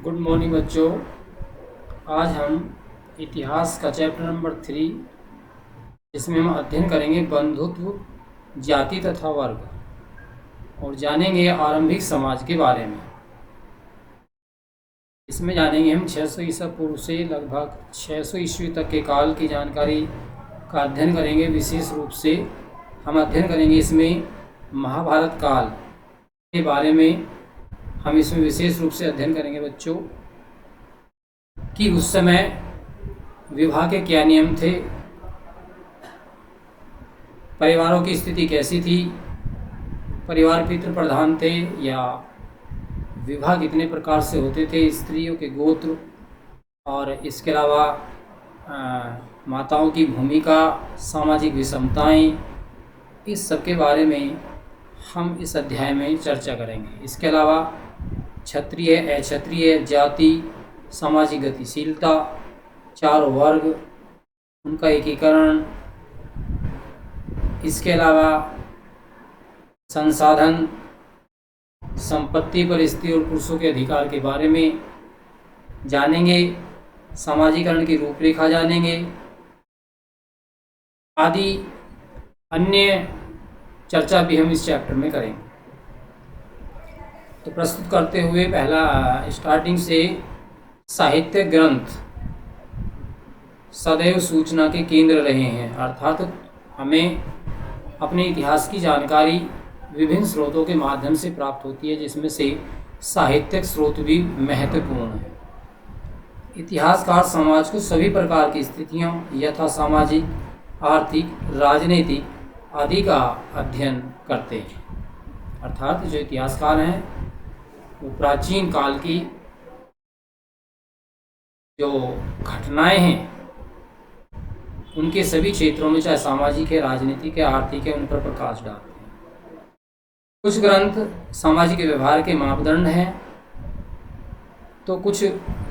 Good morning बच्चों। आज हम इतिहास का चैप्टर नंबर 3, इसमें हम अध्ययन करेंगे बंधुत्व, जाति तथा वर्ग और जानेंगे आरंभिक समाज के बारे में। इसमें जानेंगे हम 600 ईसा पूर्व से लगभग 600 ईस्वी तक के काल की जानकारी का अध्ययन करेंगे। विशेष रूप से हम अध्ययन करेंगे इसमें महाभारत काल के बारे में। हम इसमें विशेष रूप से अध्ययन करेंगे बच्चों कि उस समय विवाह के क्या नियम थे, परिवारों की स्थिति कैसी थी, परिवार पितृ प्रधान थे या विवाह कितने प्रकार से होते थे, स्त्रियों के गोत्र और इसके अलावा माताओं की भूमिका, सामाजिक विषमताएं, इस सब के बारे में हम इस अध्याय में चर्चा करेंगे। इसके अलावा क्षत्रिय, अक्षत्रिय, जाति, सामाजिक गतिशीलता, 4 वर्ग, उनका एकीकरण, इसके अलावा संसाधन, संपत्ति पर स्त्री और पुरुषों के अधिकार के बारे में जानेंगे, सामाजिकरण की रूपरेखा जानेंगे, आदि अन्य चर्चा भी हम इस चैप्टर में करेंगे। तो प्रस्तुत करते हुए पहला स्टार्टिंग से साहित्य ग्रंथ सदैव सूचना के केंद्र रहे हैं, अर्थात हमें अपने इतिहास की जानकारी विभिन्न स्रोतों के माध्यम से प्राप्त होती है, जिसमें से साहित्यिक स्रोत भी महत्वपूर्ण है। इतिहासकार समाज को सभी प्रकार की स्थितियों यथा सामाजिक, आर्थिक, राजनीतिक आदि का अध्ययन करते हैं। अर्थात जो इतिहासकार हैं वो प्राचीन काल की जो घटनाएं हैं उनके सभी क्षेत्रों में, चाहे सामाजिक है, राजनीतिक है, आर्थिक है, उन पर प्रकाश डालते हैं। कुछ ग्रंथ सामाजिक व्यवहार के मापदंड हैं तो कुछ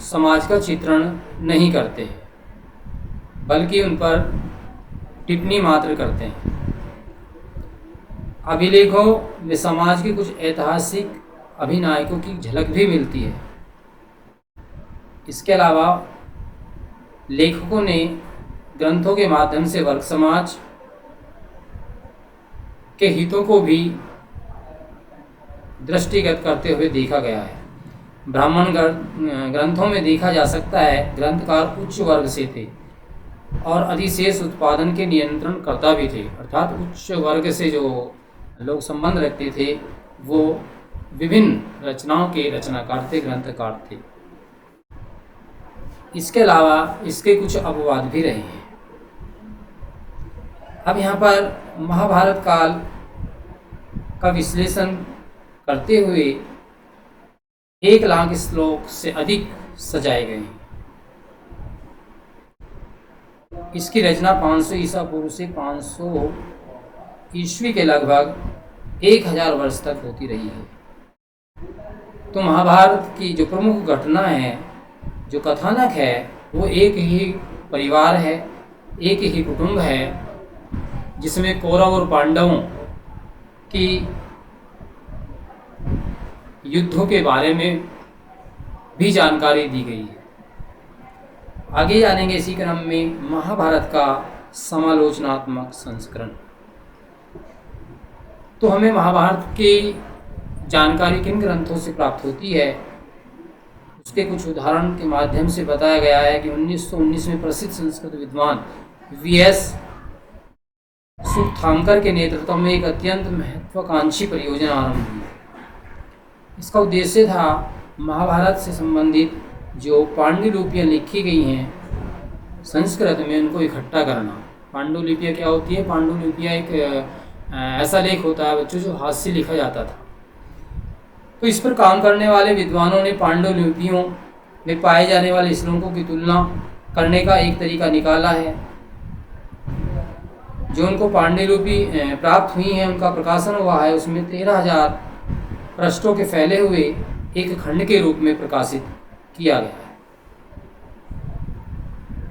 समाज का चित्रण नहीं करते हैं, बल्कि उन पर टिप्पणी मात्र करते हैं। अभिलेखों में समाज के कुछ ऐतिहासिक अभिनायकों की झलक भी मिलती है। इसके अलावा लेखकों ने ग्रंथों के माध्यम से वर्ग समाज के हितों को भी दृष्टिगत करते हुए देखा गया है। ब्राह्मण ग्रंथों में देखा जा सकता है ग्रंथकार उच्च वर्ग से थे और अधिशेष उत्पादन के नियंत्रण करता भी थे, अर्थात उच्च वर्ग से जो लोग संबंध रखते थे वो विभिन्न रचनाओं के रचनाकार थे, ग्रंथकार थे। इसके अलावा इसके कुछ अपवाद भी रहे हैं। अब यहाँ पर महाभारत काल का विश्लेषण करते हुए 1 लाख श्लोक से अधिक सजाए गए हैं। इसकी रचना 500 ईसा पूर्व से 500 ईस्वी के लगभग 1000 वर्ष तक होती रही है। तो महाभारत की जो प्रमुख घटना है, जो कथानक है, वो एक ही परिवार है, एक ही कुटुंब है, जिसमें कौरव और पांडवों की युद्धों के बारे में भी जानकारी दी गई है। आगे जानेंगे इसी क्रम में महाभारत का समालोचनात्मक संस्करण। तो हमें महाभारत की जानकारी किन ग्रंथों से प्राप्त होती है, उसके कुछ उदाहरण के माध्यम से बताया गया है कि 1919 में प्रसिद्ध संस्कृत विद्वान वीएस सुबथांकर के नेतृत्व में एक अत्यंत महत्वाकांक्षी परियोजना आरंभ हुई। इसका उद्देश्य था महाभारत से संबंधित जो पांडुलिपियाँ लिखी गई हैं संस्कृत में, उनको इकट्ठा करना। पांडुलिपियाँ क्या होती है? पांडुलिपियाँ एक ऐसा लेख होता है बच्चों जो हाथ से लिखा जाता था। तो इस पर काम करने वाले विद्वानों ने पांडुलिपियों में पाए जाने वाले श्लोकों की तुलना करने का एक तरीका निकाला है। जो उनको पांडुलिपि प्राप्त हुई हैं, उनका प्रकाशन हुआ है, उसमें 13,000 पृष्ठों के फैले हुए एक खंड के रूप में प्रकाशित किया गया है।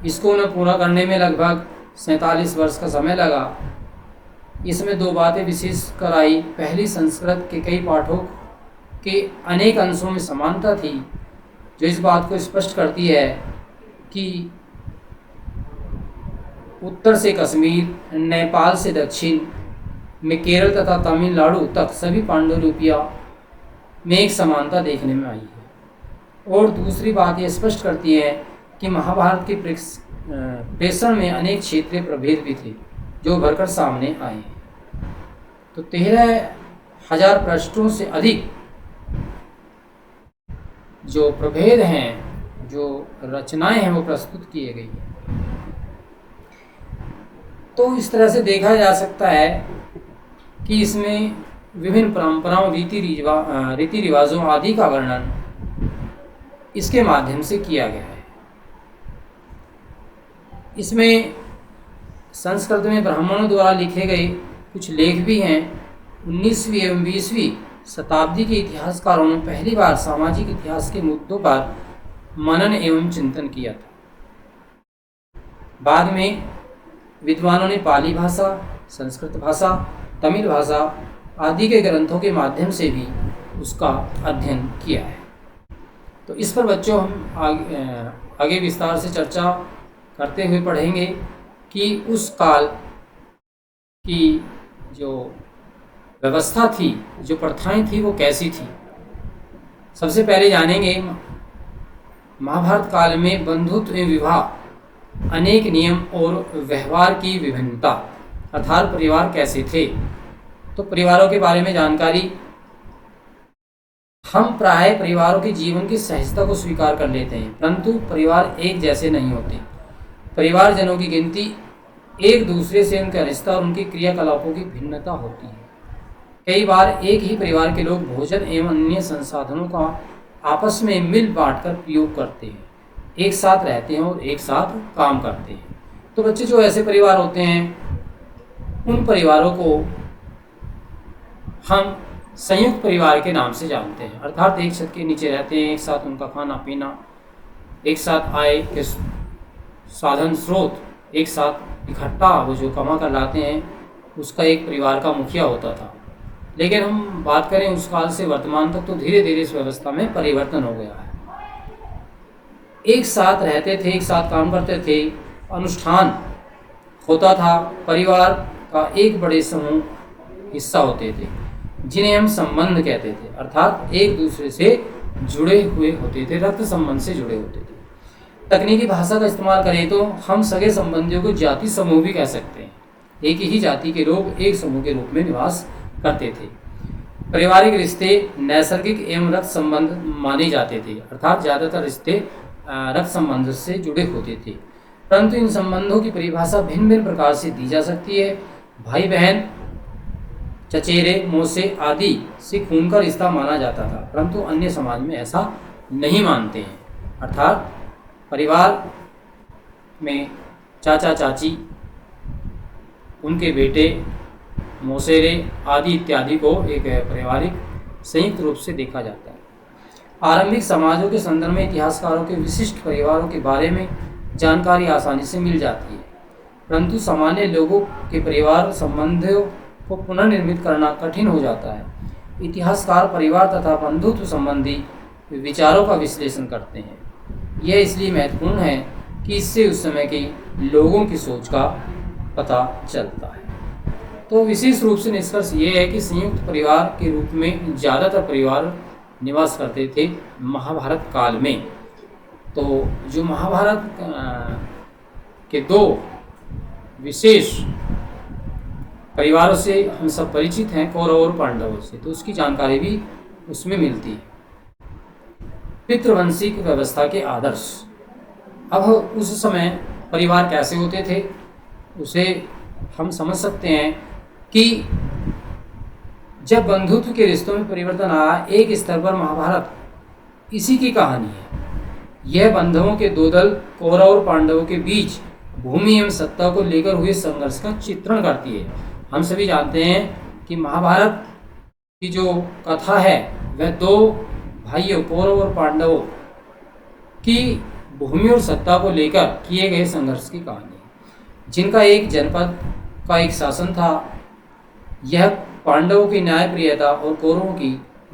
इसको उन्हें पूरा करने में लगभग 47 वर्ष का समय लगा। इसमें 2 बातें विशेष कर आई। पहली, संस्कृत के कई पाठों के अनेक अंशों में समानता थी जो इस बात को स्पष्ट करती है कि उत्तर से कश्मीर, नेपाल से दक्षिण में केरल तथा तमिलनाडु तक सभी पांडुलिपियां में एक समानता देखने में आई है। और दूसरी बात यह स्पष्ट करती है कि महाभारत के प्रेषण में अनेक क्षेत्रीय प्रभेद भी थे जो भरकर सामने आए हैं। तो 13,000 पृष्ठों से अधिक जो प्रभेद हैं, जो रचनाएं हैं, वो प्रस्तुत किए गई हैं। तो इस तरह से देखा जा सकता है कि इसमें विभिन्न परंपराओं, रीति रिवाजों आदि का वर्णन इसके माध्यम से किया गया है। इसमें संस्कृत में ब्राह्मणों द्वारा लिखे गए कुछ लेख भी हैं। 19वीं एवं 20वीं शताब्दी के इतिहासकारों ने पहली बार सामाजिक इतिहास के मुद्दों पर मनन एवं चिंतन किया था। बाद में विद्वानों ने पाली भाषा, संस्कृत भाषा, तमिल भाषा आदि के ग्रंथों के माध्यम से भी उसका अध्ययन किया है। तो इस पर बच्चों हम आगे विस्तार से चर्चा करते हुए पढ़ेंगे कि उस काल की जो व्यवस्था थी, जो प्रथाएं थी, वो कैसी थी। सबसे पहले जानेंगे महाभारत काल में बंधुत्व एवं विवाह, अनेक नियम और व्यवहार की विभिन्नता, अर्थात परिवार कैसे थे। तो परिवारों के बारे में जानकारी, हम प्राय परिवारों के जीवन की सहजता को स्वीकार कर लेते हैं, परंतु परिवार एक जैसे नहीं होते। परिवारजनों की गिनती, एक दूसरे से उनका रिश्ता और उनके क्रियाकलापों की भिन्नता होती है। कई बार एक ही परिवार के लोग भोजन एवं अन्य संसाधनों का आपस में मिल बांटकर प्रयोग करते हैं, एक साथ रहते हैं और एक साथ काम करते हैं। तो बच्चे, जो ऐसे परिवार होते हैं, उन परिवारों को हम संयुक्त परिवार के नाम से जानते हैं। अर्थात एक छत के नीचे रहते हैं, एक साथ उनका खाना पीना, एक साथ आय के साधन स्रोत एक साथ इकट्ठा, वो जो कमा कर लाते हैं, उसका एक परिवार का मुखिया होता था। लेकिन हम बात करें उस काल से वर्तमान तक, तो धीरे धीरे इस व्यवस्था में परिवर्तन हो गया है। एक साथ रहते थे, एक साथ काम करते थे, अनुष्ठान होता था, परिवार का एक बड़े समूह हिस्सा होते थे जिन्हें हम संबंध कहते थे, अर्थात एक दूसरे से जुड़े हुए होते थे, रक्त संबंध से जुड़े होते थे। तकनीकी भाषा का इस्तेमाल करें तो हम सगे संबंधियों को जाति समूह भी कह सकते हैं। एक ही जाति के लोग एक समूह के रूप में निवास करते थे। पारिवारिक रिश्ते नैसर्गिक एवं रक्त संबंध माने जाते थे, अर्थात ज़्यादातर रिश्ते रक्त संबंध से जुड़े होते थे, परंतु इन संबंधों की परिभाषा भिन्न भिन्न प्रकार से दी जा सकती है। भाई बहन, चचेरे, मौसे आदि से खून का रिश्ता माना जाता था, परंतु अन्य समाज में ऐसा नहीं मानते हैं। अर्थात परिवार में चाचा चाची, उनके बेटे, मौसेरे आदि इत्यादि को एक पारिवारिक संयुक्त रूप से देखा जाता है। आरंभिक समाजों के संदर्भ में इतिहासकारों के विशिष्ट परिवारों के बारे में जानकारी आसानी से मिल जाती है, परंतु सामान्य लोगों के परिवार संबंधों को पुनर्निर्मित करना कठिन हो जाता है। इतिहासकार परिवार तथा बंधुत्व संबंधी विचारों का विश्लेषण करते हैं। यह इसलिए महत्वपूर्ण है कि इससे उस समय के लोगों की सोच का पता चलता है। तो विशेष रूप से निष्कर्ष ये है कि संयुक्त परिवार के रूप में ज़्यादातर परिवार निवास करते थे महाभारत काल में। तो जो महाभारत के दो विशेष परिवारों से हम सब परिचित हैं, कौरव और पांडवों से, तो उसकी जानकारी भी उसमें मिलती है। पितृवंशिक व्यवस्था के आदर्श। अब उस समय परिवार कैसे होते थे उसे हम समझ सकते हैं कि जब बंधुत्व के रिश्तों में परिवर्तन आया, एक स्तर पर महाभारत इसी की कहानी है। यह बंधुओं के दो दल कौरव और पांडवों के बीच भूमि एवं सत्ता को लेकर हुए संघर्ष का चित्रण करती है। हम सभी जानते हैं कि महाभारत की जो कथा है वह दो भाइयों कौरव और पांडवों की भूमि और सत्ता को लेकर किए गए संघर्ष की कहानी है, जिनका एक जनपद का एक शासन था। यह पांडवों की न्यायप्रियता और कौरवों की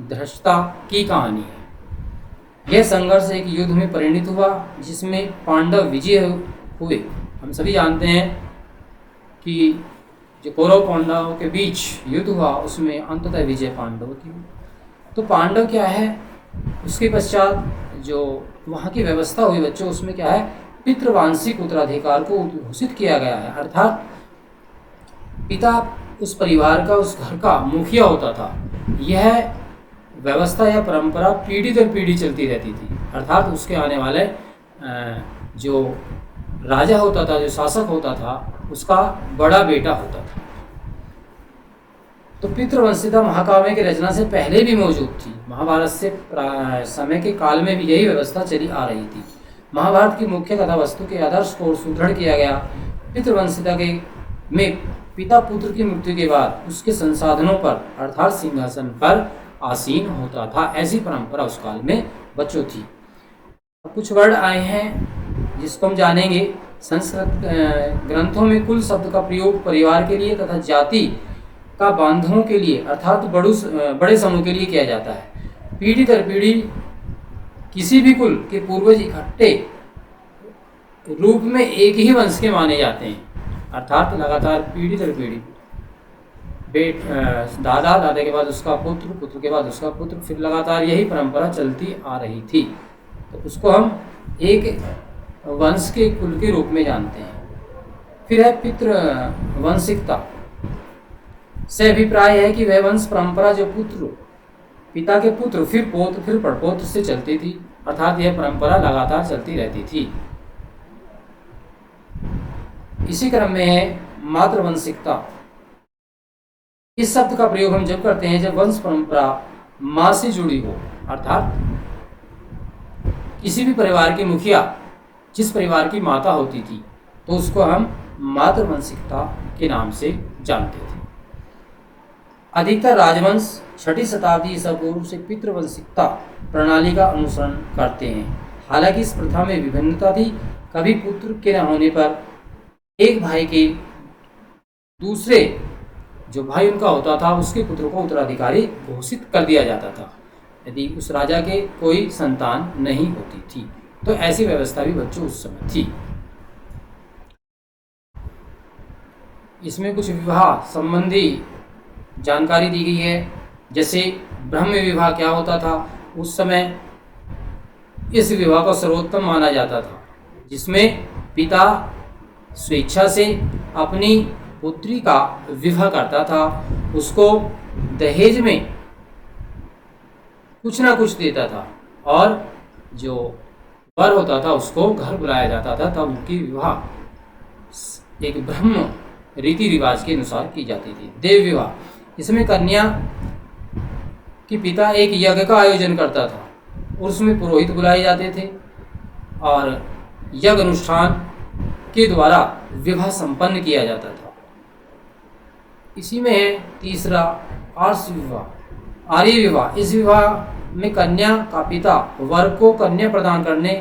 धृष्टता की कहानी है। यह संघर्ष एक युद्ध में परिणत हुआ जिसमें पांडव विजय हुए। हम सभी जानते हैं कि जो कौरव पांडवों के बीच युद्ध हुआ उसमें अंततः विजय पांडवों की हुई। तो पांडव क्या है, उसके पश्चात जो वहाँ की व्यवस्था हुई बच्चों, उसमें क्या है, पितृवांशिक उत्तराधिकार को घोषित किया गया है। अर्थात पिता उस परिवार का, उस घर का मुखिया होता था। यह व्यवस्था या परंपरा पीढ़ी दर पीढ़ी चलती रहती थी। अर्थात उसके आने वाले जो राजा होता था, जो शासक होता था, उसका बड़ा बेटा होता था। तो पितृवंशिता महाकाव्य की रचना से पहले भी मौजूद थी। महाभारत से समय के काल में भी यही व्यवस्था चली आ रही थी। महाभारत की मुख्य कथा वस्तु के आदर्श को सुदृढ़ किया गया। पितृवंशिता के में पिता पुत्र की मृत्यु के बाद उसके संसाधनों पर अर्थात सिंहासन पर आसीन होता था। ऐसी परंपरा उस काल में बच्चों थी। कुछ वर्ड आए हैं जिसको हम जानेंगे। संस्कृत ग्रंथों में कुल शब्द का प्रयोग परिवार के लिए तथा जाति का बांधवों के लिए अर्थात बड़े समूह के लिए किया जाता है। पीढ़ी दर पीढ़ी किसी भी कुल के पूर्वज इकट्ठे रूप में एक ही वंश के माने जाते हैं। अर्थात लगातार पीढ़ी दर पीढ़ी दादा, दादा के बाद उसका पुत्र, पुत्र के बाद उसका पुत्र, फिर लगातार यही परंपरा चलती आ रही थी। तो उसको हम एक वंश के कुल के रूप में जानते हैं। फिर है पितृवंशिकता। से अभिप्राय है कि वह वंश परंपरा जो पिता के पुत्र, फिर पौत्र, फिर परपौत्र से चलती थी। अर्थात यह परंपरा लगातार चलती रहती थी। इसी क्रम में है मातृवंशिकता। इस शब्द का प्रयोग हम जब करते हैं जब वंश परंपरा माँ से जुड़ी हो। अर्थात किसी भी परिवार की मुखिया जिस परिवार की माता होती थी तो उसको हम मातृवंशिकता के नाम से जानते थे। अधिकतर राजवंश 6ठी शताब्दी ईसा पूर्व से पितृवंशिकता प्रणाली का अनुसरण करते हैं। हालांकि इस प्रथा में विभिन्नता थी। कभी पुत्र के न होने पर एक भाई के दूसरे जो भाई उनका होता था उसके पुत्र को उत्तराधिकारी घोषित कर दिया जाता था यदि उस राजा के कोई संतान नहीं होती थी। तो ऐसी व्यवस्था भी बच्चों उस समय थी। इसमें कुछ विवाह संबंधी जानकारी दी गई है। जैसे ब्रह्म विवाह क्या होता था उस समय, इस विवाह को सर्वोत्तम माना जाता था, जिसमें पिता स्वेच्छा से अपनी पुत्री का विवाह करता था, उसको दहेज में कुछ ना कुछ देता था और जो वर होता था उसको घर बुलाया जाता था। तब उनकी विवाह एक ब्रह्म रीति रिवाज के अनुसार की जाती थी। देव विवाह, इसमें कन्या की पिता एक यज्ञ का आयोजन करता था और उसमें पुरोहित बुलाए जाते थे और यज्ञ अनुष्ठान के द्वारा विवाह संपन्न किया जाता था। इसी में है तीसरा आर्ष विवाह, आर्य विवाह। इस विवाह में कन्या का पिता वर को कन्या प्रदान करने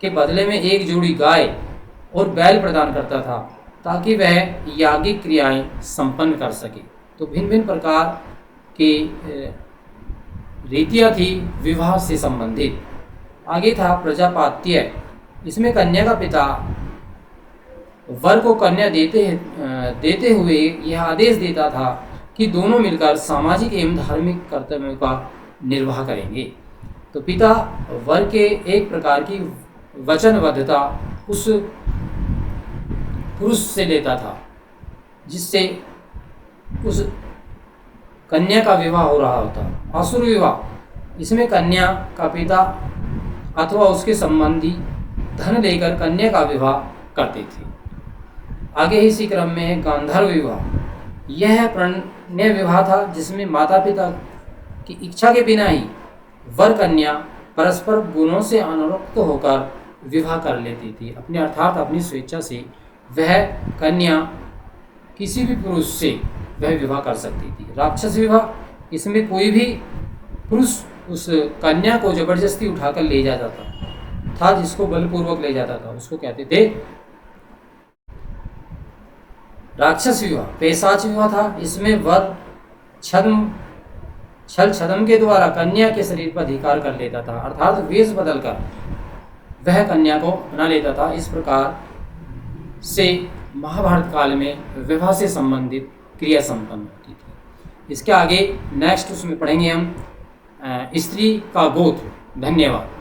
के बदले में एक जोड़ी गाय और बैल प्रदान करता था ताकि वह याज्ञिक क्रियाएं संपन्न कर सके। तो भिन्न भिन्न प्रकार की रीतियाँ थी विवाह से संबंधित। आगे था प्रजापात्य। इसमें कन्या का पिता वर को कन्या देते हुए यह आदेश देता था कि दोनों मिलकर सामाजिक एवं धार्मिक कर्तव्यों का निर्वाह करेंगे। तो पिता वर के एक प्रकार की वचनबद्धता उस पुरुष से लेता था जिससे उस कन्या का विवाह हो रहा होता। असुर विवाह, इसमें कन्या का पिता अथवा उसके संबंधी धन लेकर कन्या का विवाह करते थे। आगे इसी क्रम में है गांधर्व विवाह। यह प्रणय विवाह था जिसमें माता पिता की इच्छा के बिना ही वर कन्या परस्पर गुणों से अनुरक्त होकर विवाह कर लेती थी। अपने अर्थात अपनी स्वेच्छा से वह कन्या किसी भी पुरुष से वह विवाह कर सकती थी। राक्षस विवाह, इसमें कोई भी पुरुष उस कन्या को जबरदस्ती उठाकर ले जाता था, जिसको बलपूर्वक ले जाता था उसको कहते थे राक्षस विवाह। पैशाच विवाह था, इसमें वर छद्म छल छदम के द्वारा कन्या के शरीर पर अधिकार कर लेता था, अर्थात वेश बदलकर वह कन्या को अपना लेता था। इस प्रकार से महाभारत काल में विवाह से संबंधित क्रिया संपन्न होती थी। इसके आगे नेक्स्ट उसमें पढ़ेंगे हम स्त्री का गोत्र। धन्यवाद।